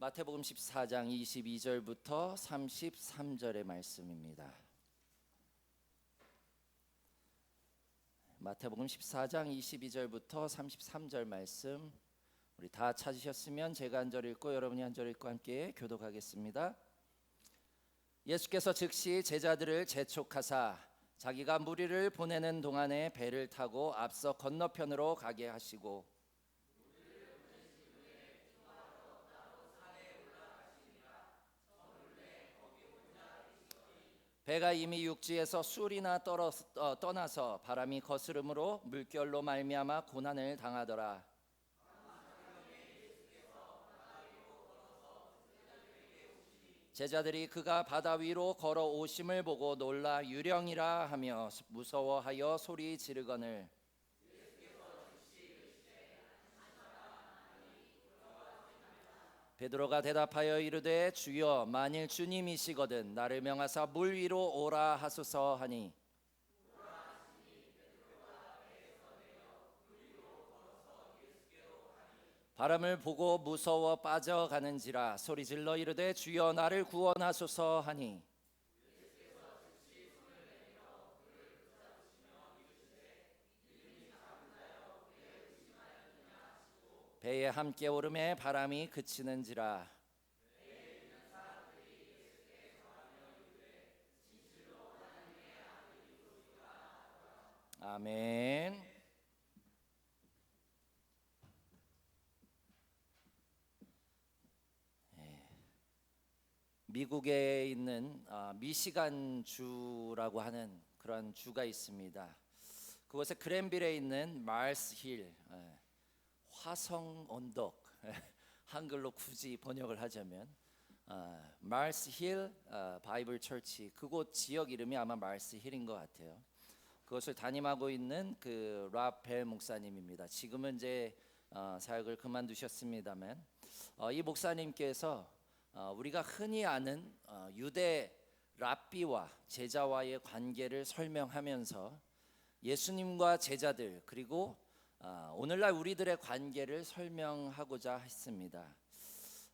마태복음 14장 22절부터 33절의 말씀입니다. 마태복음 14장 22절부터 33절 말씀, 우리 다 찾으셨으면 제가 한 절 읽고 여러분이 한 절 읽고 함께 교독하겠습니다. 예수께서 즉시 제자들을 재촉하사 자기가 무리를 보내는 동안에 배를 타고 앞서 건너편으로 가게 하시고 배가 이미 육지에서 술이나 떠나서 바람이 거스름으로 물결로 말미암아 고난을 당하더라. 제자들이 그가 바다 위로 걸어 오심을 보고 놀라 유령이라 하며 무서워하여 소리 지르거늘 베드로가 대답하여 이르되 주여 만일 주님이시거든 나를 명하사 물 위로 오라 하소서 하니 바람을 보고 무서워 빠져가는지라 소리질러 이르되 주여 나를 구원하소서 하니 배에 함께 오름에 바람이 그치는지라. 아멘. 미국에 있는 미시간 주라고 하는 그런 주가 있습니다. 그곳에 그랜빌에 있는 마르스 힐, 화성 언덕, 한글로 굳이 번역을 하자면 마르스 힐 바이블 처치, 그곳 지역 이름이 아마 마르스 힐인 것 같아요. 그것을 담임하고 있는 그 라펠 목사님입니다. 지금은 이제 사역을 그만두셨습니다만 이 목사님께서 우리가 흔히 아는 유대 랍비와 제자와의 관계를 설명하면서 예수님과 제자들 그리고 오늘날 우리들의 관계를 설명하고자 했습니다.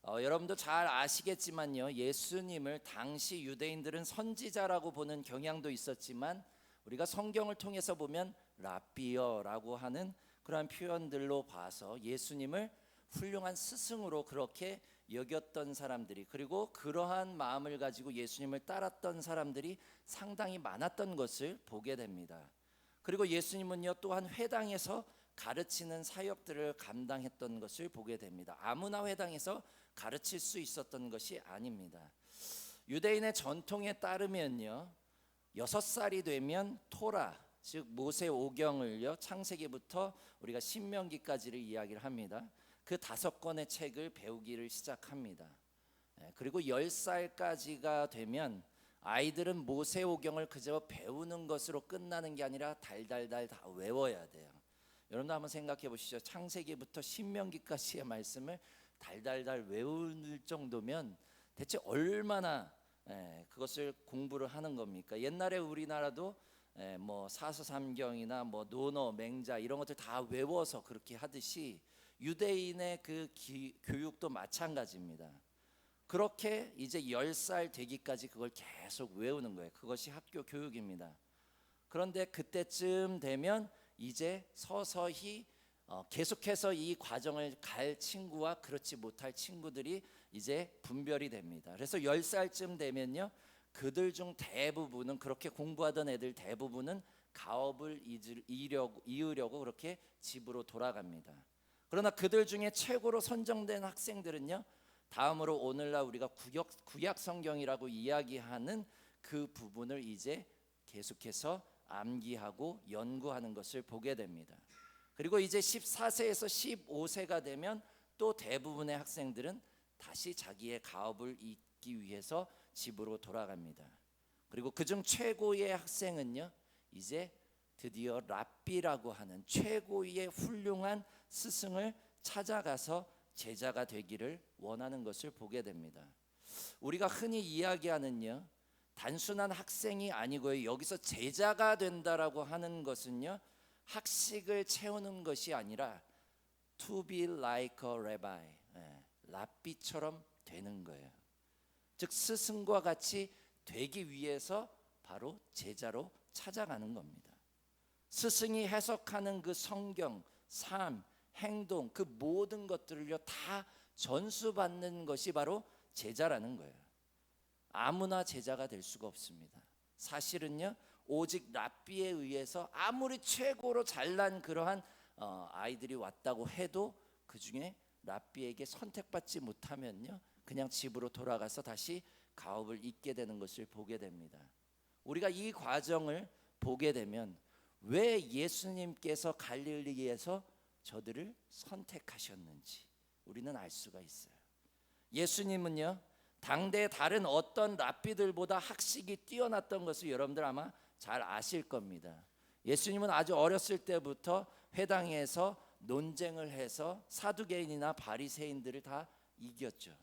여러분도 잘 아시겠지만요, 예수님을 당시 유대인들은 선지자라고 보는 경향도 있었지만 우리가 성경을 통해서 보면 랍비여라고 하는 그러한 표현들로 봐서 예수님을 훌륭한 스승으로 그렇게 여겼던 사람들이, 그리고 그러한 마음을 가지고 예수님을 따랐던 사람들이 상당히 많았던 것을 보게 됩니다. 그리고 예수님은요 또한 회당에서 가르치는 사역들을 감당했던 것을 보게 됩니다. 아무나 회당에서 가르칠 수 있었던 것이 아닙니다. 유대인의 전통에 따르면요 6살이 되면 토라, 즉 모세 오경을요 창세기부터 우리가 신명기까지를 이야기를 합니다. 그 5권의 책을 배우기를 시작합니다. 그리고 10살까지가 되면 아이들은 모세 오경을 그저 배우는 것으로 끝나는 게 아니라 달달달 다 외워야 돼요. 여러분도 한번 생각해 보시죠. 창세기부터 신명기까지의 말씀을 달달달 외울 정도면 대체 얼마나 그것을 공부를 하는 겁니까? 옛날에 우리나라도 뭐 사서삼경이나 뭐 논어, 맹자 이런 것들 다 외워서 그렇게 하듯이 유대인의 그 교육도 마찬가지입니다. 그렇게 이제 10살 되기까지 그걸 계속 외우는 거예요. 그것이 학교 교육입니다. 그런데 그때쯤 되면 이제 서서히 계속해서 이 과정을 갈 친구와 그렇지 못할 친구들이 이제 분별이 됩니다. 그래서 10살쯤 되면요 그들 중 대부분은, 그렇게 공부하던 애들 대부분은 가업을 이으려고 그렇게 집으로 돌아갑니다. 그러나 그들 중에 최고로 선정된 학생들은요 다음으로 오늘날 우리가 구약 성경이라고 이야기하는 그 부분을 이제 계속해서 암기하고 연구하는 것을 보게 됩니다. 그리고 이제 14세에서 15세가 되면 또 대부분의 학생들은 다시 자기의 가업을 잇기 위해서 집으로 돌아갑니다. 그리고 그중 최고의 학생은요 이제 드디어 랍비라고 하는 최고의 훌륭한 스승을 찾아가서 제자가 되기를 원하는 것을 보게 됩니다. 우리가 흔히 이야기하는요 단순한 학생이 아니고요, 여기서 제자가 된다라고 하는 것은요 학식을 채우는 것이 아니라 to be like a rabbi, 랍비처럼 되는 거예요. 즉 스승과 같이 되기 위해서 바로 제자로 찾아가는 겁니다. 스승이 해석하는 그 성경, 삶, 행동, 그 모든 것들을요 다 전수받는 것이 바로 제자라는 거예요. 아무나 제자가 될 수가 없습니다. 사실은요 오직 랍비에 의해서 아무리 최고로 잘난 그러한 아이들이 왔다고 해도 그 중에 랍비에게 선택받지 못하면요 그냥 집으로 돌아가서 다시 가업을 잊게 되는 것을 보게 됩니다. 우리가 이 과정을 보게 되면 왜 예수님께서 갈릴리에서 저들을 선택하셨는지 우리는 알 수가 있어요. 예수님은요 당대 다른 어떤 랍비들보다 학식이 뛰어났던 것을 여러분들 아마 잘 아실 겁니다. 예수님은 아주 어렸을 때부터 회당에서 논쟁을 해서 사두개인이나 바리새인들을 다 이겼죠.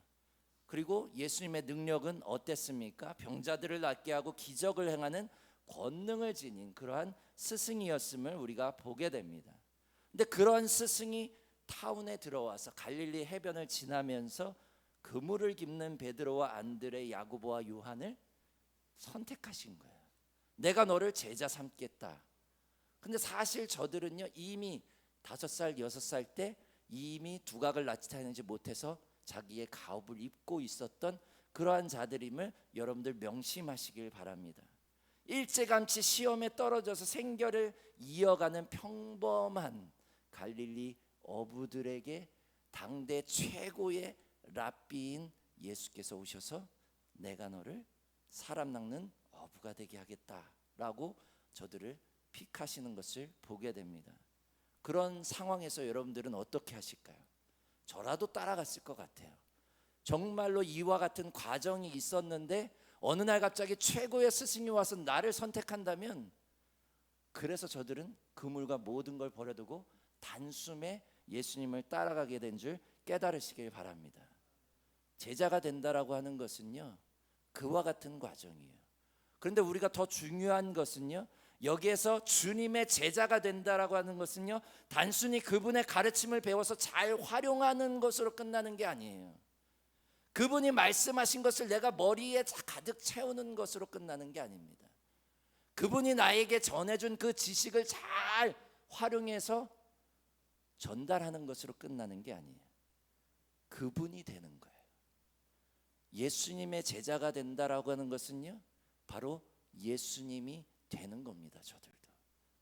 그리고 예수님의 능력은 어땠습니까? 병자들을 낫게 하고 기적을 행하는 권능을 지닌 그러한 스승이었음을 우리가 보게 됩니다. 근데 그런 스승이 타운에 들어와서 갈릴리 해변을 지나면서 그물을 깁는 베드로와 안드레, 야고보와 요한을 선택하신 거예요. 내가 너를 제자 삼겠다. 근데 사실 저들은요 이미 5살, 6살 때 이미 두각을 나타내지 못해서 자기의 가업을 입고 있었던 그러한 자들임을 여러분들 명심하시길 바랍니다. 일찌감치 시험에 떨어져서 생계를 이어가는 평범한 갈릴리 어부들에게 당대 최고의 랍비인 예수께서 오셔서 내가 너를 사람 낚는 어부가 되게 하겠다라고 저들을 픽하시는 것을 보게 됩니다. 그런 상황에서 여러분들은 어떻게 하실까요? 저라도 따라갔을 것 같아요. 정말로 이와 같은 과정이 있었는데 어느 날 갑자기 최고의 스승이 와서 나를 선택한다면, 그래서 저들은 그물과 모든 걸 버려두고 단숨에 예수님을 따라가게 된 줄 깨달으시길 바랍니다. 제자가 된다라고 하는 것은요 그와 같은 과정이에요. 그런데 우리가 더 중요한 것은요 여기에서 주님의 제자가 된다라고 하는 것은요 단순히 그분의 가르침을 배워서 잘 활용하는 것으로 끝나는 게 아니에요. 그분이 말씀하신 것을 내가 머리에 가득 채우는 것으로 끝나는 게 아닙니다. 그분이 나에게 전해준 그 지식을 잘 활용해서 전달하는 것으로 끝나는 게 아니에요. 그분이 되는 거예요. 예수님의 제자가 된다라고 하는 것은요 바로 예수님이 되는 겁니다. 저들도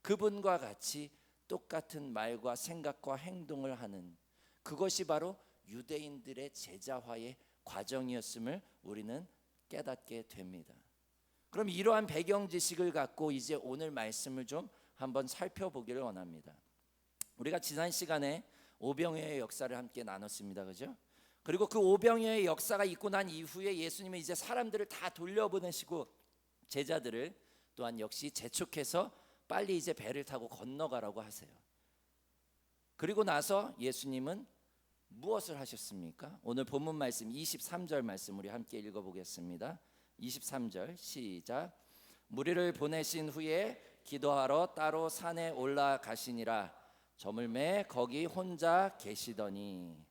그분과 같이 똑같은 말과 생각과 행동을 하는, 그것이 바로 유대인들의 제자화의 과정이었음을 우리는 깨닫게 됩니다. 그럼 이러한 배경 지식을 갖고 이제 오늘 말씀을 좀 한번 살펴보기를 원합니다. 우리가 지난 시간에 오병이어의 역사를 함께 나눴습니다. 그죠? 그리고 그 오병이어의 역사가 있고 난 이후에 예수님은 이제 사람들을 다 돌려보내시고 제자들을 또한 역시 재촉해서 빨리 이제 배를 타고 건너가라고 하세요. 그리고 나서 예수님은 무엇을 하셨습니까? 오늘 본문 말씀 23절 말씀 우리 함께 읽어보겠습니다. 23절 시작. 무리를 보내신 후에 기도하러 따로 산에 올라가시니라. 저물매 거기 혼자 계시더니.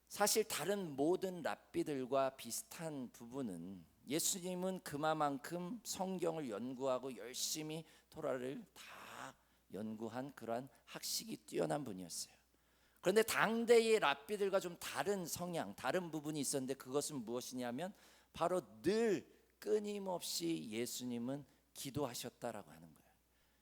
사실 다른 모든 랍비들과 비슷한 부분은 예수님은 그만큼 성경을 연구하고 열심히 토라를 다 연구한 그러한 학식이 뛰어난 분이었어요. 그런데 당대의 랍비들과 좀 다른 성향, 다른 부분이 있었는데 그것은 무엇이냐면 바로 늘 끊임없이 예수님은 기도하셨다라고 하는 거예요.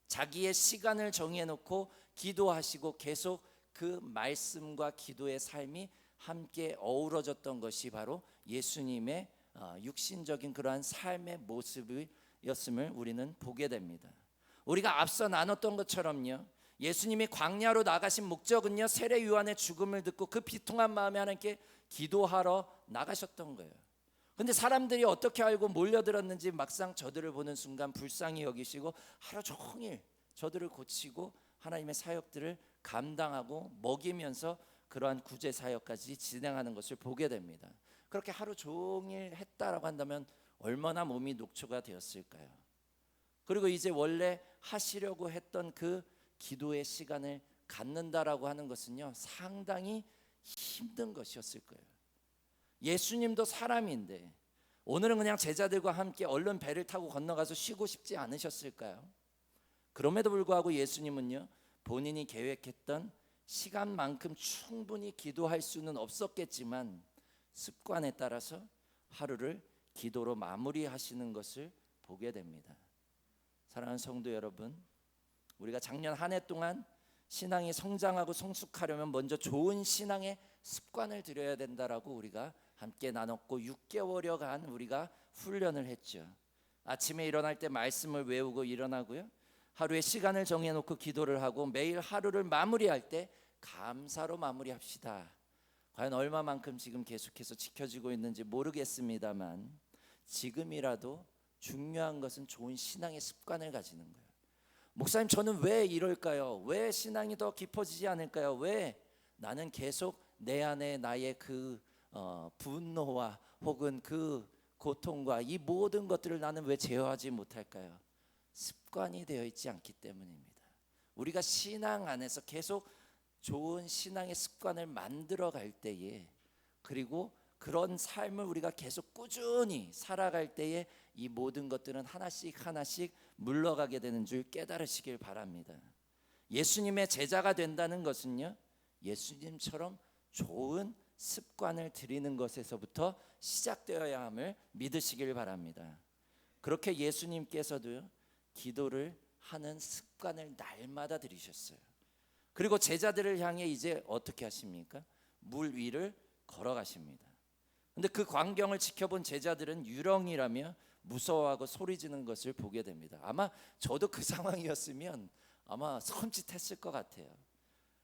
자기의 시간을 정해놓고 기도하시고 계속 그 말씀과 기도의 삶이 함께 어우러졌던 것이 바로 예수님의 육신적인 그러한 삶의 모습이었음을 우리는 보게 됩니다. 우리가 앞서 나눴던 것처럼요 예수님이 광야로 나가신 목적은요 세례 요한의 죽음을 듣고 그 비통한 마음에 하나님께 기도하러 나가셨던 거예요. 근데 사람들이 어떻게 알고 몰려들었는지 막상 저들을 보는 순간 불쌍히 여기시고 하루 종일 저들을 고치고 하나님의 사역들을 감당하고 먹이면서 그러한 구제 사역까지 진행하는 것을 보게 됩니다. 그렇게 하루 종일 했다라고 한다면 얼마나 몸이 녹초가 되었을까요? 그리고 이제 원래 하시려고 했던 그 기도의 시간을 갖는다라고 하는 것은요 상당히 힘든 것이었을 거예요. 예수님도 사람인데 오늘은 그냥 제자들과 함께 얼른 배를 타고 건너가서 쉬고 싶지 않으셨을까요? 그럼에도 불구하고 예수님은요, 본인이 계획했던 시간만큼 충분히 기도할 수는 없었겠지만 습관에 따라서 하루를 기도로 마무리하시는 것을 보게 됩니다. 사랑하는 성도 여러분, 우리가 작년 한 해 동안 신앙이 성장하고 성숙하려면 먼저 좋은 신앙의 습관을 들여야 된다라고 우리가 함께 나눴고 6개월여간 우리가 훈련을 했죠. 아침에 일어날 때 말씀을 외우고 일어나고요, 하루에 시간을 정해놓고 기도를 하고 매일 하루를 마무리할 때 감사로 마무리합시다. 과연 얼마만큼 지금 계속해서 지켜지고 있는지 모르겠습니다만 지금이라도 중요한 것은 좋은 신앙의 습관을 가지는 거예요. 목사님, 저는 왜 이럴까요? 왜 신앙이 더 깊어지지 않을까요? 왜 나는 계속 내 안에 나의 그 분노와 혹은 그 고통과 이 모든 것들을 나는 왜 제어하지 못할까요? 습관이 되어 있지 않기 때문입니다. 우리가 신앙 안에서 계속 좋은 신앙의 습관을 만들어 갈 때에, 그리고 그런 삶을 우리가 계속 꾸준히 살아갈 때에 이 모든 것들은 하나씩 하나씩 물러가게 되는 줄 깨달으시길 바랍니다. 예수님의 제자가 된다는 것은요, 예수님처럼 좋은 습관을 들이는 것에서부터 시작되어야 함을 믿으시길 바랍니다. 그렇게 예수님께서도요, 기도를 하는 습관을 날마다 들이셨어요. 그리고 제자들을 향해 이제 어떻게 하십니까? 물 위를 걸어가십니다. 근데 그 광경을 지켜본 제자들은 유령이라며 무서워하고 소리 지는 것을 보게 됩니다. 아마 저도 그 상황이었으면 아마 섬찟했을 것 같아요.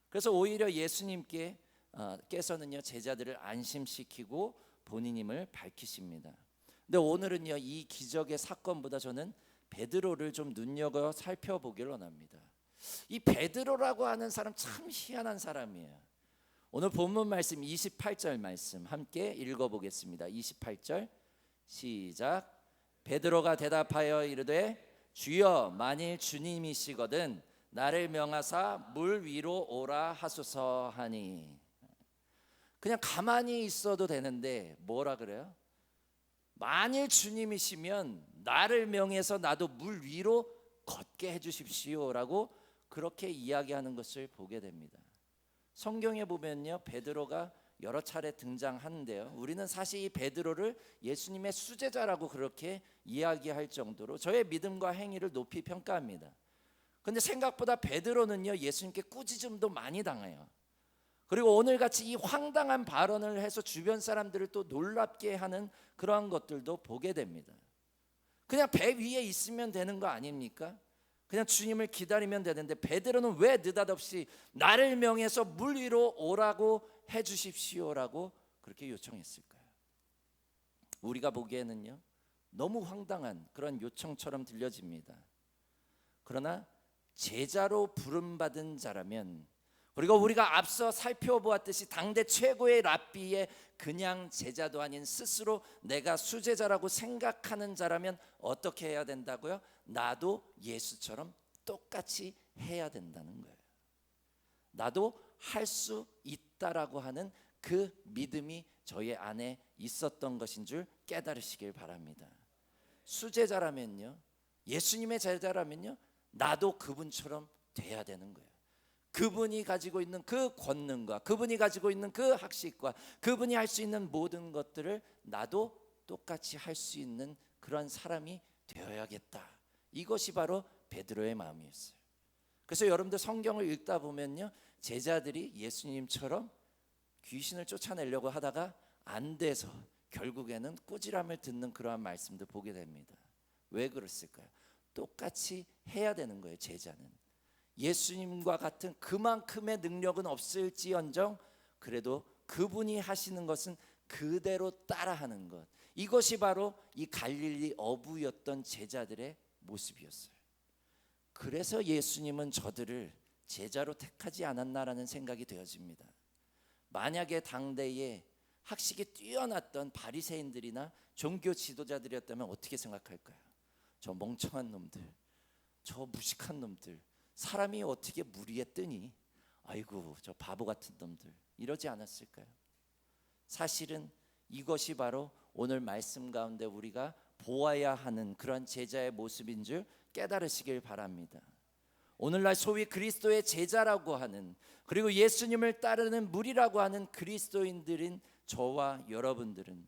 그래서 오히려 예수님께서는요, 제자들을 안심시키고 본인임을 밝히십니다. 근데 오늘은요, 이 기적의 사건보다 저는 베드로를 좀 눈여겨 살펴보길 원합니다. 이 베드로라고 하는 사람 참 희한한 사람이에요. 오늘 본문 말씀 28절 말씀 함께 읽어보겠습니다. 28절 시작. 베드로가 대답하여 이르되 주여, 만일 주님이시거든 나를 명하사 물 위로 오라 하소서 하니. 그냥 가만히 있어도 되는데 뭐라 그래요? 만일 주님이시면 나를 명해서 나도 물 위로 걷게 해주십시오라고 그렇게 이야기하는 것을 보게 됩니다. 성경에 보면요, 베드로가 여러 차례 등장하는데요, 우리는 사실 이 베드로를 예수님의 수제자라고 그렇게 이야기할 정도로 저의 믿음과 행위를 높이 평가합니다. 근데 생각보다 베드로는요, 예수님께 꾸짖음도 많이 당해요. 그리고 오늘같이 이 황당한 발언을 해서 주변 사람들을 또 놀랍게 하는 그러한 것들도 보게 됩니다. 그냥 배 위에 있으면 되는 거 아닙니까? 그냥 주님을 기다리면 되는데 베드로는 왜 느닷없이 나를 명해서 물 위로 오라고 해주십시오라고 그렇게 요청했을까요? 우리가 보기에는요, 너무 황당한 그런 요청처럼 들려집니다. 그러나 제자로 부름받은 자라면, 그리고 우리가 앞서 살펴보았듯이 당대 최고의 랍비의 그냥 제자도 아닌 스스로 내가 수제자라고 생각하는 자라면 어떻게 해야 된다고요? 나도 예수처럼 똑같이 해야 된다는 거예요. 나도 할 수 있다라고 하는 그 믿음이 저의 안에 있었던 것인 줄 깨달으시길 바랍니다. 수제자라면요, 예수님의 제자라면요, 나도 그분처럼 돼야 되는 거예요. 그분이 가지고 있는 그 권능과 그분이 가지고 있는 그 학식과 그분이 할 수 있는 모든 것들을 나도 똑같이 할 수 있는 그런 사람이 되어야겠다. 이것이 바로 베드로의 마음이었어요. 그래서 여러분들 성경을 읽다 보면요, 제자들이 예수님처럼 귀신을 쫓아내려고 하다가 안 돼서 결국에는 꾸지람을 듣는 그러한 말씀도 보게 됩니다. 왜 그랬을까요? 똑같이 해야 되는 거예요. 제자는 예수님과 같은 그만큼의 능력은 없을지언정 그래도 그분이 하시는 것은 그대로 따라하는 것, 이것이 바로 이 갈릴리 어부였던 제자들의 모습이었어요. 그래서 예수님은 저들을 제자로 택하지 않았나라는 생각이 되어집니다. 만약에 당대에 학식이 뛰어났던 바리새인들이나 종교 지도자들이었다면 어떻게 생각할까요? 저 멍청한 놈들, 저 무식한 놈들, 사람이 어떻게 물 위에 뜨니? 아이고 저 바보 같은 놈들, 이러지 않았을까요? 사실은 이것이 바로 오늘 말씀 가운데 우리가 보아야 하는 그런 제자의 모습인 줄 깨달으시길 바랍니다. 오늘날 소위 그리스도의 제자라고 하는, 그리고 예수님을 따르는 무리라고 하는 그리스도인들인 저와 여러분들은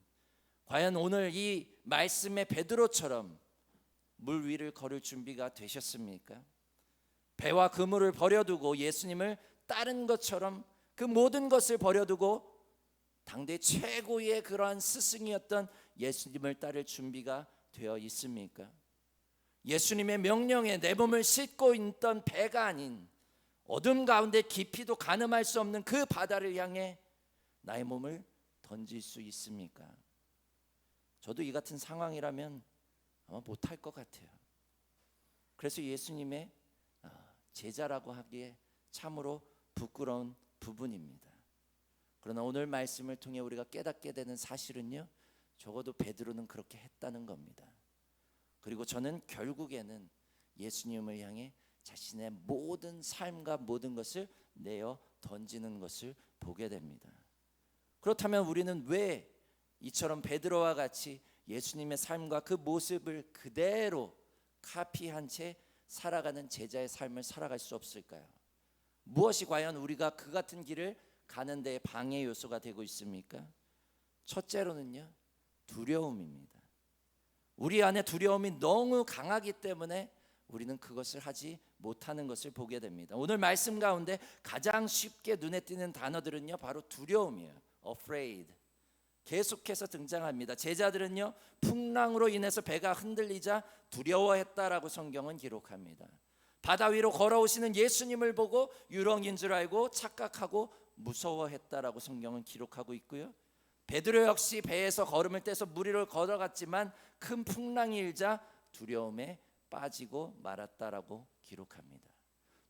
과연 오늘 이 말씀의 베드로처럼 물 위를 걸을 준비가 되셨습니까? 배와 그물을 버려두고 예수님을 따른 것처럼 그 모든 것을 버려두고 당대 최고의 그러한 스승이었던 예수님을 따를 준비가 되어 있습니까? 예수님의 명령에 내 몸을 싣고 있던 배가 아닌 어둠 가운데 깊이도 가늠할 수 없는 그 바다를 향해 나의 몸을 던질 수 있습니까? 저도 이 같은 상황이라면 아마 못할 것 같아요. 그래서 예수님의 제자라고 하기에 참으로 부끄러운 부분입니다. 그러나 오늘 말씀을 통해 우리가 깨닫게 되는 사실은요, 적어도 베드로는 그렇게 했다는 겁니다. 그리고 저는 결국에는 예수님을 향해 자신의 모든 삶과 모든 것을 내어 던지는 것을 보게 됩니다. 그렇다면 우리는 왜 이처럼 베드로와 같이 예수님의 삶과 그 모습을 그대로 카피한 채 살아가는 제자의 삶을 살아갈 수 없을까요? 무엇이 과연 우리가 그 같은 길을 가는 데 방해 요소가 되고 있습니까? 첫째로는요, 두려움입니다. 우리 안에 두려움이 너무 강하기 때문에 우리는 그것을 하지 못하는 것을 보게 됩니다. 오늘 말씀 가운데 가장 쉽게 눈에 띄는 단어들은요, 바로 두려움이에요. afraid. 계속해서 등장합니다. 제자들은요, 풍랑으로 인해서 배가 흔들리자 두려워했다라고 성경은 기록합니다. 바다 위로 걸어오시는 예수님을 보고 유령인 줄 알고 착각하고 무서워했다라고 성경은 기록하고 있고요. 베드로 역시 배에서 걸음을 떼서 물 위로 걸어갔지만 큰 풍랑이 일자 두려움에 빠지고 말았다라고 기록합니다.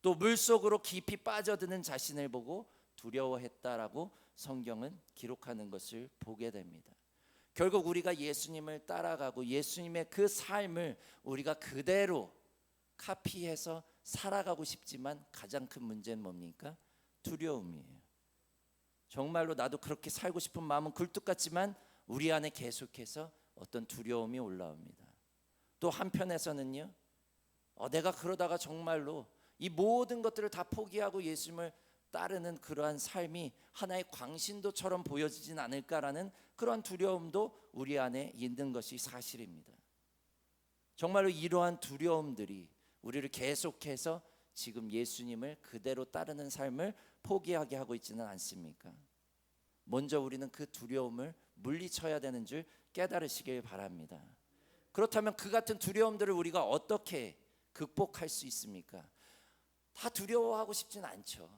또 물속으로 깊이 빠져드는 자신을 보고 두려워했다라고 성경은 기록하는 것을 보게 됩니다. 결국 우리가 예수님을 따라가고 예수님의 그 삶을 우리가 그대로 카피해서 살아가고 싶지만 가장 큰 문제는 뭡니까? 두려움이에요. 정말로 나도 그렇게 살고 싶은 마음은 굴뚝 같지만 우리 안에 계속해서 어떤 두려움이 올라옵니다. 또 한편에서는요, 내가 그러다가 정말로 이 모든 것들을 다 포기하고 예수님을 따르는 그러한 삶이 하나의 광신도처럼 보여지진 않을까라는 그러한 두려움도 우리 안에 있는 것이 사실입니다. 정말로 이러한 두려움들이 우리를 계속해서 지금 예수님을 그대로 따르는 삶을 포기하게 하고 있지는 않습니까? 먼저 우리는 그 두려움을 물리쳐야 되는 줄 깨달으시길 바랍니다. 그렇다면 그 같은 두려움들을 우리가 어떻게 극복할 수 있습니까? 다 두려워하고 싶진 않죠.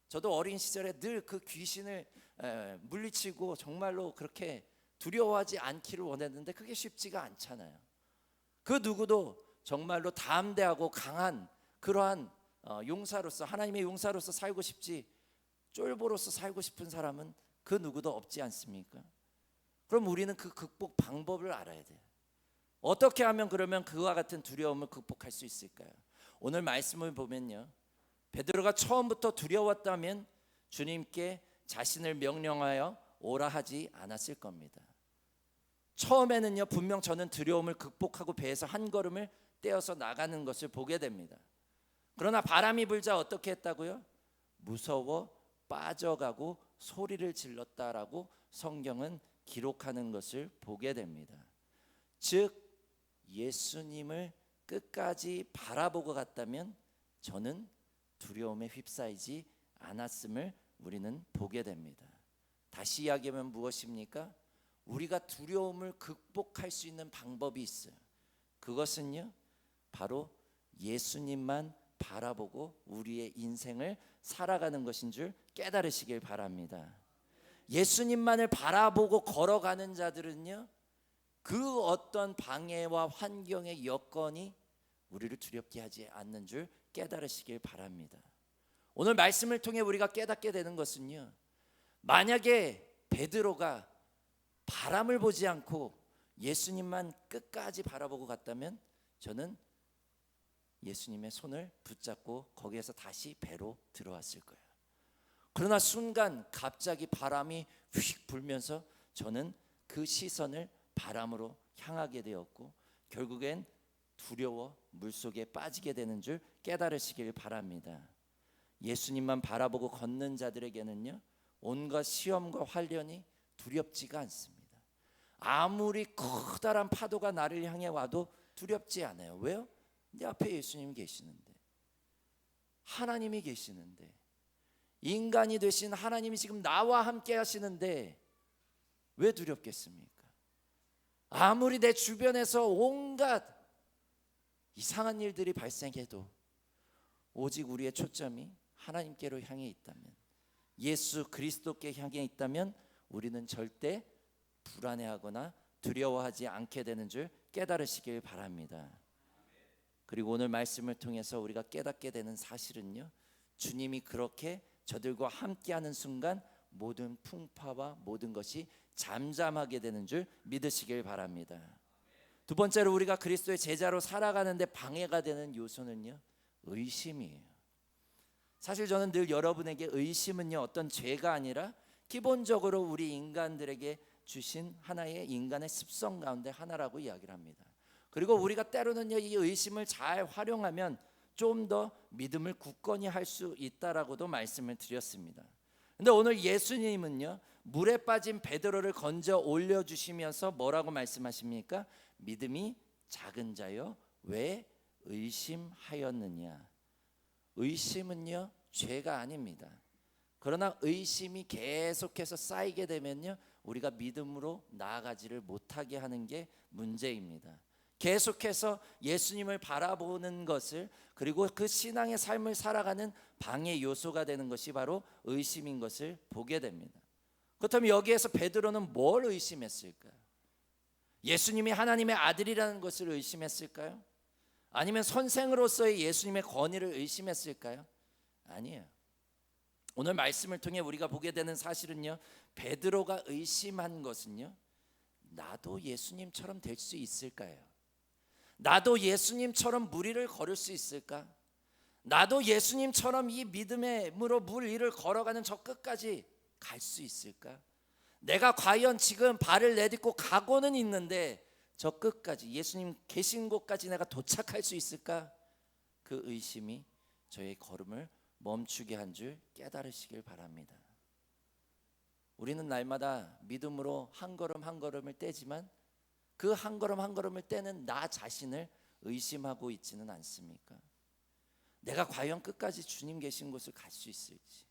저도 어린 시절에 늘 그 귀신을 물리치고 정말로 그렇게 두려워하지 않기를 원했는데 그게 쉽지가 않잖아요. 그 누구도 정말로 담대하고 강한 그러한 용사로서, 하나님의 용사로서 살고 싶지, 쫄보로서 살고 싶은 사람은 그 누구도 없지 않습니까? 그럼 우리는 그 극복 방법을 알아야 돼요. 어떻게 하면 그러면 그와 같은 두려움을 극복할 수 있을까요? 오늘 말씀을 보면요, 베드로가 처음부터 두려웠다면 주님께 자신을 명령하여 오라 하지 않았을 겁니다. 처음에는요, 분명 저는 두려움을 극복하고 배에서 한 걸음을 떼어서 나가는 것을 보게 됩니다. 그러나 바람이 불자 어떻게 했다고요? 무서워 빠져가고 소리를 질렀다라고 성경은 기록하는 것을 보게 됩니다. 즉 예수님을 끝까지 바라보고 갔다면 저는 두려움에 휩싸이지 않았음을 우리는 보게 됩니다. 다시 이야기하면 무엇입니까? 우리가 두려움을 극복할 수 있는 방법이 있어요. 그것은요, 바로 예수님만 바라보고 우리의 인생을 살아가는 것인 줄 깨달으시길 바랍니다. 예수님만을 바라보고 걸어가는 자들은요, 그 어떤 방해와 환경의 여건이 우리를 두렵게 하지 않는 줄 깨달으시길 바랍니다. 오늘 말씀을 통해 우리가 깨닫게 되는 것은요, 만약에 베드로가 바람을 보지 않고 예수님만 끝까지 바라보고 갔다면 저는 예수님의 손을 붙잡고 거기에서 다시 배로 들어왔을 거예요. 그러나 순간 갑자기 바람이 휙 불면서 저는 그 시선을 바람으로 향하게 되었고 결국엔 두려워 물속에 빠지게 되는 줄 깨달으시길 바랍니다. 예수님만 바라보고 걷는 자들에게는요, 온갖 시험과 환련이 두렵지가 않습니다. 아무리 커다란 파도가 나를 향해 와도 두렵지 않아요. 왜요? 내 앞에 예수님이 계시는데, 하나님이 계시는데, 인간이 되신 하나님이 지금 나와 함께 하시는데 왜 두렵겠습니까? 아무리 내 주변에서 온갖 이상한 일들이 발생해도 오직 우리의 초점이 하나님께로 향해 있다면, 예수 그리스도께 향해 있다면 우리는 절대 불안해하거나 두려워하지 않게 되는 줄 깨달으시길 바랍니다. 그리고 오늘 말씀을 통해서 우리가 깨닫게 되는 사실은요, 주님이 그렇게 저들과 함께하는 순간 모든 풍파와 모든 것이 잠잠하게 되는 줄 믿으시길 바랍니다. 두 번째로 우리가 그리스도의 제자로 살아가는데 방해가 되는 요소는요, 의심이에요. 사실 저는 늘 여러분에게 의심은요, 어떤 죄가 아니라 기본적으로 우리 인간들에게 주신 하나의 인간의 습성 가운데 하나라고 이야기를 합니다. 그리고 우리가 때로는요, 이 의심을 잘 활용하면 좀 더 믿음을 굳건히 할 수 있다라고도 말씀을 드렸습니다. 근데 오늘 예수님은요, 물에 빠진 베드로를 건져 올려주시면서 뭐라고 말씀하십니까? 믿음이 작은 자여 왜 의심하였느냐. 의심은요, 죄가 아닙니다. 그러나 의심이 계속해서 쌓이게 되면요, 우리가 믿음으로 나아가지를 못하게 하는 게 문제입니다. 계속해서 예수님을 바라보는 것을, 그리고 그 신앙의 삶을 살아가는 방해 요소가 되는 것이 바로 의심인 것을 보게 됩니다. 그렇다면 여기에서 베드로는 뭘 의심했을까요? 예수님이 하나님의 아들이라는 것을 의심했을까요? 아니면 선생으로서의 예수님의 권위를 의심했을까요? 아니에요. 오늘 말씀을 통해 우리가 보게 되는 사실은요, 베드로가 의심한 것은요, 나도 예수님처럼 될 수 있을까요? 나도 예수님처럼 무리를 걸을 수 있을까? 나도 예수님처럼 이 믿음으로 물 위를 걸어가는 저 끝까지 갈 수 있을까? 내가 과연 지금 발을 내딛고 가고는 있는데 저 끝까지, 예수님 계신 곳까지 내가 도착할 수 있을까? 그 의심이 저의 걸음을 멈추게 한 줄 깨달으시길 바랍니다. 우리는 날마다 믿음으로 한 걸음 한 걸음을 떼지만 그 한 걸음 한 걸음을 떼는 나 자신을 의심하고 있지는 않습니까? 내가 과연 끝까지 주님 계신 곳을 갈 수 있을지,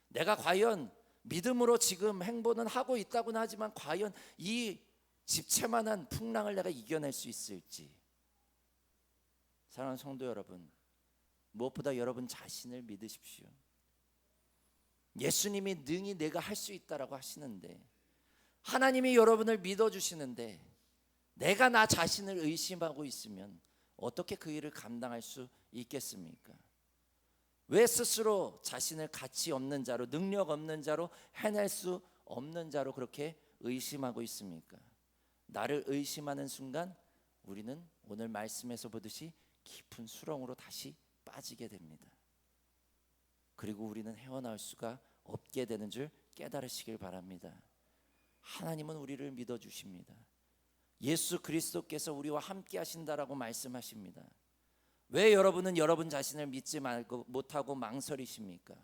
내가 과연 믿음으로 지금 행보는 하고 있다고는 하지만 과연 이 집채만한 풍랑을 내가 이겨낼 수 있을지. 사랑하는 성도 여러분, 무엇보다 여러분 자신을 믿으십시오. 예수님이 능히 내가 할 수 있다라고 하시는데, 하나님이 여러분을 믿어주시는데 내가 나 자신을 의심하고 있으면 어떻게 그 일을 감당할 수 있겠습니까? 왜 스스로 자신을 가치 없는 자로, 능력 없는 자로, 해낼 수 없는 자로 그렇게 의심하고 있습니까? 나를 의심하는 순간 우리는 오늘 말씀에서 보듯이 깊은 수렁으로 다시 빠지게 됩니다. 그리고 우리는 헤어나올 수가 없게 되는 줄 깨달으시길 바랍니다. 하나님은 우리를 믿어주십니다. 예수 그리스도께서 우리와 함께 하신다라고 말씀하십니다. 왜 여러분은 여러분 자신을 믿지 말고 못하고 망설이십니까?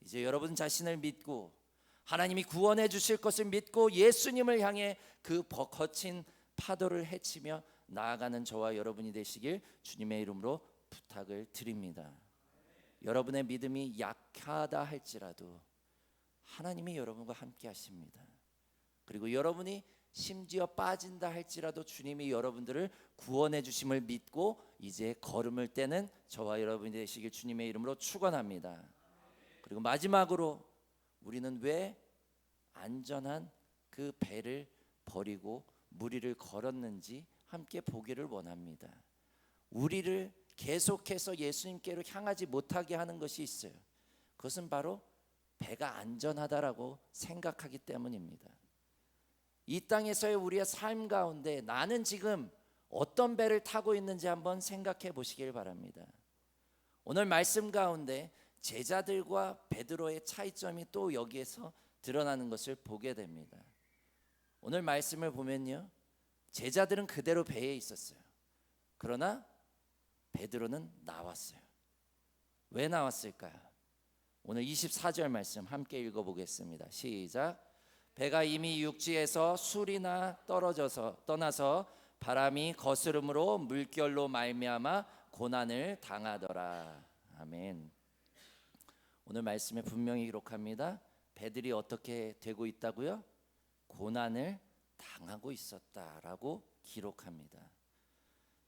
이제 여러분 자신을 믿고 하나님이 구원해 주실 것을 믿고 예수님을 향해 그 거친 파도를 헤치며 나아가는 저와 여러분이 되시길 주님의 이름으로 부탁을 드립니다. 여러분의 믿음이 약하다 할지라도 하나님이 여러분과 함께 하십니다. 그리고 여러분이 심지어 빠진다 할지라도 주님이 여러분들을 구원해 주심을 믿고 이제 걸음을 떼는 저와 여러분이 되시길 주님의 이름으로 축원합니다. 그리고 마지막으로 우리는 왜 안전한 그 배를 버리고 무리를 걸었는지 함께 보기를 원합니다. 우리를 계속해서 예수님께로 향하지 못하게 하는 것이 있어요. 그것은 바로 배가 안전하다라고 생각하기 때문입니다. 이 땅에서의 우리의 삶 가운데 나는 지금 어떤 배를 타고 있는지 한번 생각해 보시길 바랍니다. 오늘 말씀 가운데 제자들과 베드로의 차이점이 또 여기에서 드러나는 것을 보게 됩니다. 오늘 말씀을 보면요, 제자들은 그대로 배에 있었어요. 그러나 베드로는 나왔어요. 왜 나왔을까요? 오늘 24절 말씀 함께 읽어보겠습니다. 시작. 배가 이미 육지에서 술이나 떠나서 바람이 거스름으로 물결로 말미암아 고난을 당하더라. 아멘. 오늘 말씀에 분명히 기록합니다. 배들이 어떻게 되고 있다고요? 고난을 당하고 있었다라고 기록합니다.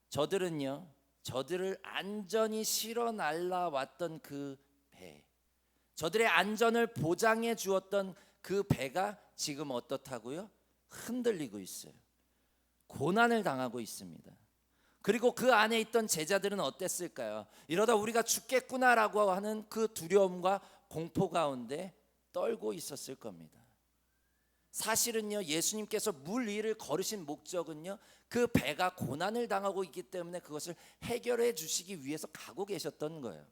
저들을 안전히 실어 날라왔던 그 배, 저들의 안전을 보장해 주었던 그 배가 지금 어떻다고요? 흔들리고 있어요. 고난을 당하고 있습니다. 그리고 그 안에 있던 제자들은 어땠을까요? 이러다 우리가 죽겠구나라고 하는 그 두려움과 공포 가운데 떨고 있었을 겁니다. 사실은요, 예수님께서 물 위를 걸으신 목적은요, 그 배가 고난을 당하고 있기 때문에 그것을 해결해 주시기 위해서 가고 계셨던 거예요.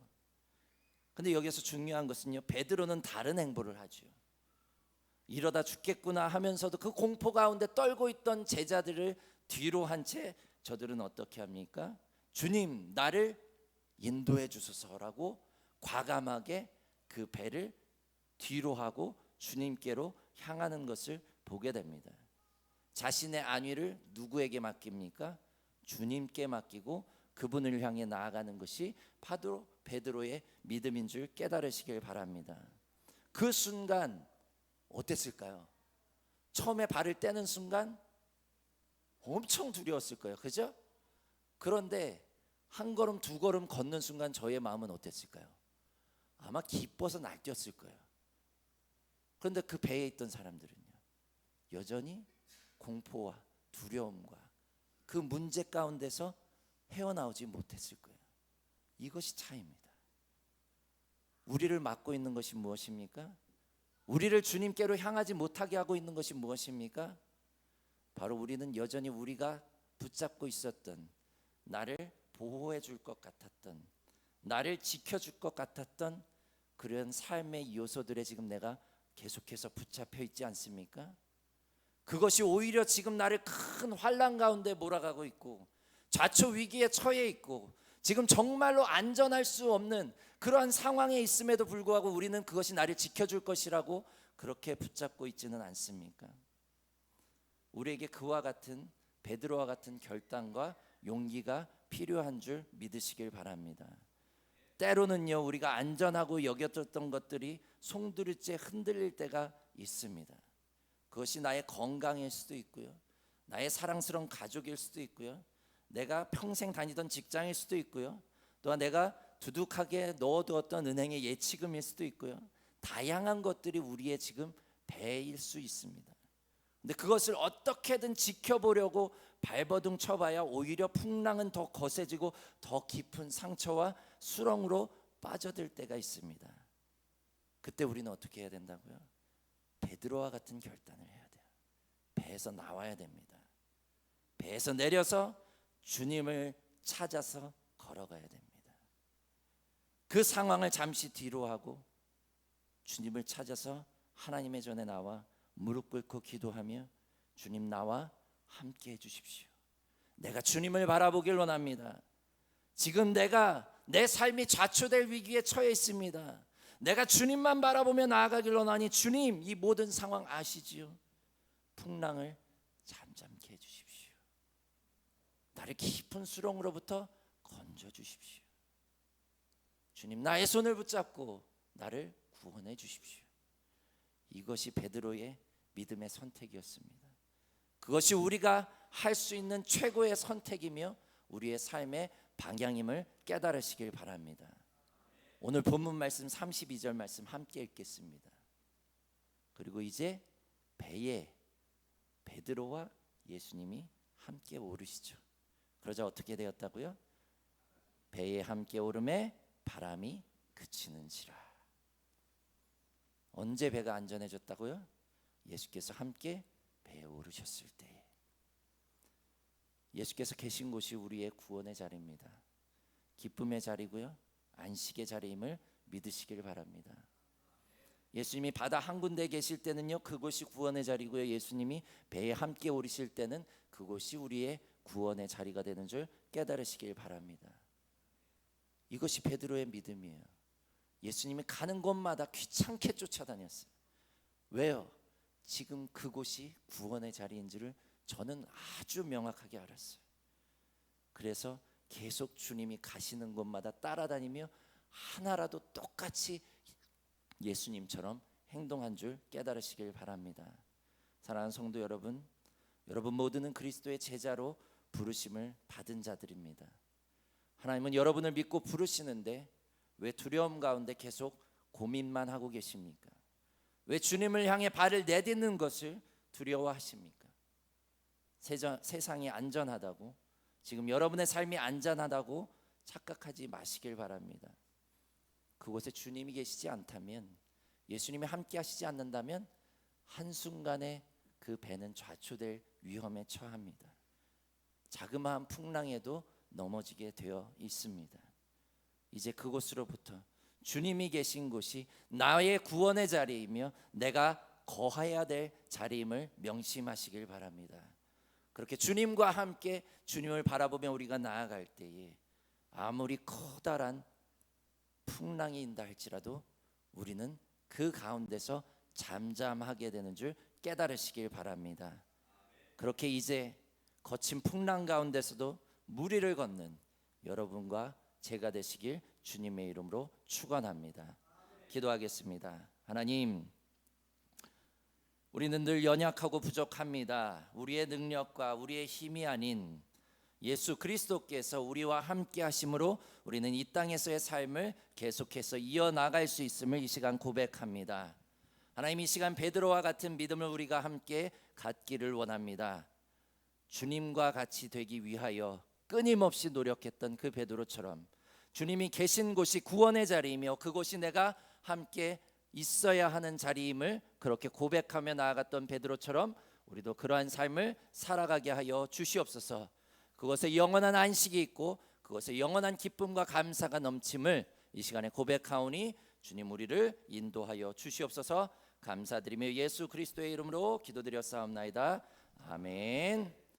근데 여기서 중요한 것은요, 베드로는 다른 행보를 하죠. 이러다 죽겠구나 하면서도 그 공포 가운데 떨고 있던 제자들을 뒤로 한 채 저들은 어떻게 합니까? 주님, 나를 인도해 주소서라고 과감하게 그 배를 뒤로 하고 주님께로 향하는 것을 보게 됩니다. 자신의 안위를 누구에게 맡깁니까? 주님께 맡기고 그분을 향해 나아가는 것이 바로 베드로의 믿음인 줄 깨달으시길 바랍니다. 그 순간 어땠을까요? 처음에 발을 떼는 순간 엄청 두려웠을 거예요. 그죠? 그런데 한 걸음 두 걸음 걷는 순간 저의 마음은 어땠을까요? 아마 기뻐서 날뛰었을 거예요. 그런데 그 배에 있던 사람들은요, 여전히 공포와 두려움과 그 문제 가운데서 헤어나오지 못했을 거예요. 이것이 차이입니다. 우리를 막고 있는 것이 무엇입니까? 우리를 주님께로 향하지 못하게 하고 있는 것이 무엇입니까? 바로 우리는 여전히 우리가 붙잡고 있었던, 나를 보호해 줄 것 같았던, 나를 지켜줄 것 같았던 그런 삶의 요소들에 지금 내가 계속해서 붙잡혀 있지 않습니까? 그것이 오히려 지금 나를 큰 환난 가운데 몰아가고 있고 좌초 위기에 처해 있고 지금 정말로 안전할 수 없는 그러한 상황에 있음에도 불구하고 우리는 그것이 나를 지켜줄 것이라고 그렇게 붙잡고 있지는 않습니까? 우리에게 그와 같은, 베드로와 같은 결단과 용기가 필요한 줄 믿으시길 바랍니다. 때로는요, 우리가 안전하고 여겼던 것들이 송두리째 흔들릴 때가 있습니다. 그것이 나의 건강일 수도 있고요, 나의 사랑스러운 가족일 수도 있고요, 내가 평생 다니던 직장일 수도 있고요, 또한 내가 두둑하게 넣어두었던 은행의 예치금일 수도 있고요, 다양한 것들이 우리의 지금 배일 수 있습니다. 근데 그것을 어떻게든 지켜보려고 발버둥 쳐봐야 오히려 풍랑은 더 거세지고 더 깊은 상처와 수렁으로 빠져들 때가 있습니다. 그때 우리는 어떻게 해야 된다고요? 베드로와 같은 결단을 해야 돼요. 배에서 나와야 됩니다. 배에서 내려서 주님을 찾아서 걸어가야 됩니다. 그 상황을 잠시 뒤로 하고 주님을 찾아서 하나님의 전에 나와 무릎 꿇고 기도하며, 주님, 나와 함께 해주십시오. 내가 주님을 바라보길 원합니다. 지금 내 삶이 좌초될 위기에 처해 있습니다. 내가 주님만 바라보며 나아가길 원하니 주님, 이 모든 상황 아시지요? 풍랑을 잠잠케 해주십시오. 나를 깊은 수렁으로부터 건져주십시오. 주님, 나의 손을 붙잡고 나를 구원해 주십시오. 이것이 베드로의 믿음의 선택이었습니다. 그것이 우리가 할 수 있는 최고의 선택이며 우리의 삶의 방향임을 깨달으시길 바랍니다. 오늘 본문 말씀 32절 말씀 함께 읽겠습니다. 그리고 이제 배에 베드로와 예수님이 함께 오르시죠. 그러자 어떻게 되었다고요? 배에 함께 오름에 바람이 그치는지라. 언제 배가 안전해졌다고요? 예수께서 함께 배에 오르셨을 때에. 예수께서 계신 곳이 우리의 구원의 자리입니다. 기쁨의 자리고요, 안식의 자리임을 믿으시길 바랍니다. 예수님이 바다 한 군데 계실 때는요, 그곳이 구원의 자리고요. 예수님이 배에 함께 오르실 때는 그곳이 우리의 구원의 자리가 되는 줄 깨달으시길 바랍니다. 이것이 베드로의 믿음이에요. 예수님이 가는 곳마다 귀찮게 쫓아다녔어요. 왜요? 지금 그곳이 구원의 자리인지를 저는 아주 명확하게 알았어요. 그래서 계속 주님이 가시는 곳마다 따라다니며 하나라도 똑같이 예수님처럼 행동한 줄 깨달으시길 바랍니다. 사랑하는 성도 여러분, 여러분 모두는 그리스도의 제자로 부르심을 받은 자들입니다. 하나님은 여러분을 믿고 부르시는데 왜 두려움 가운데 계속 고민만 하고 계십니까? 왜 주님을 향해 발을 내딛는 것을 두려워하십니까? 세상이 안전하다고, 지금 여러분의 삶이 안전하다고 착각하지 마시길 바랍니다. 그곳에 주님이 계시지 않다면, 예수님이 함께 하시지 않는다면 한순간에 그 배는 좌초될 위험에 처합니다. 자그마한 풍랑에도 넘어지게 되어 있습니다. 이제 그곳으로부터 주님이 계신 곳이 나의 구원의 자리이며 내가 거해야 될 자리임을 명심하시길 바랍니다. 그렇게 주님과 함께 주님을 바라보며 우리가 나아갈 때에 아무리 커다란 풍랑이 인다 할지라도 우리는 그 가운데서 잠잠하게 되는 줄 깨달으시길 바랍니다. 그렇게 이제 거친 풍랑 가운데서도 무리를 걷는 여러분과 제가 되시길 주님의 이름으로 축원합니다. 기도하겠습니다. 하나님, 우리는 늘 연약하고 부족합니다. 우리의 능력과 우리의 힘이 아닌 예수 그리스도께서 우리와 함께 하심으로 우리는 이 땅에서의 삶을 계속해서 이어나갈 수 있음을 이 시간 고백합니다. 하나님, 이 시간 베드로와 같은 믿음을 우리가 함께 갖기를 원합니다. 주님과 같이 되기 위하여 끊임없이 노력했던 그 베드로처럼 주님이 계신 곳이 구원의 자리이며 그곳이 내가 함께 있어야 하는 자리임을 그렇게 고백하며 나아갔던 베드로처럼 우리도 그러한 삶을 살아가게 하여 주시옵소서. 그것에 영원한 안식이 있고 그것에 영원한 기쁨과 감사가 넘침을 이 시간에 고백하오니 주님 우리를 인도하여 주시옵소서. 감사드리며 예수 그리스도의 이름으로 기도드렸사옵나이다. 아멘.